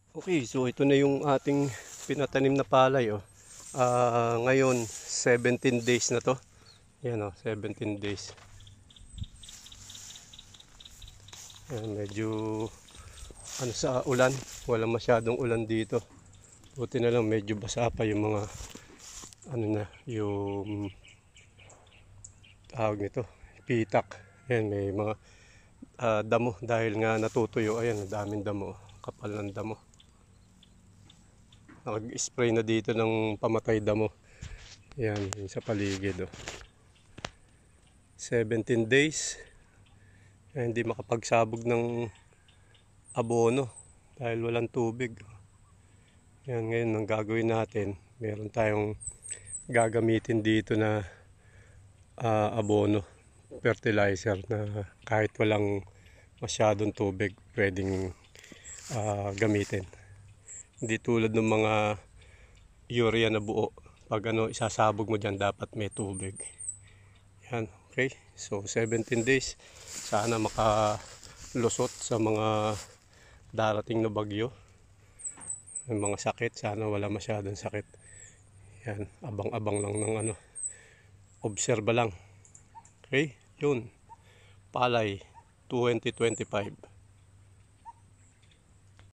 Okay, so ito na yung ating pinatanim na palay, oh. Ngayon 17 days na to. Yan, oh, 17 days. Yan, medyo ano sa ulan, wala masyadong ulan dito. Buti na lang medyo basa pa yung mga ano na, yung tawag nito, pitak. Yan, may mga damo dahil nga natutuyo. Ayan, daming damo, kapal ng damo. Nag-spray na dito ng pamatay damo. Yan, yung sa paligid, oh. 17 days. Hindi makapagsabog ng abono dahil walang tubig. Yan, ngayon ang gagawin natin, meron tayong gagamitin dito na abono, fertilizer na kahit walang masyadong tubig pwedeng gamitin. Hindi tulad ng mga urea na buo. Pag isasabog mo dyan, dapat may tubig. Yan, okay. So 17 days. Sana makalusot sa mga darating na bagyo. Yung mga sakit, sana wala masyadong sakit. Yan, abang-abang lang ng obserba lang. Okay, yun. Palay 2025.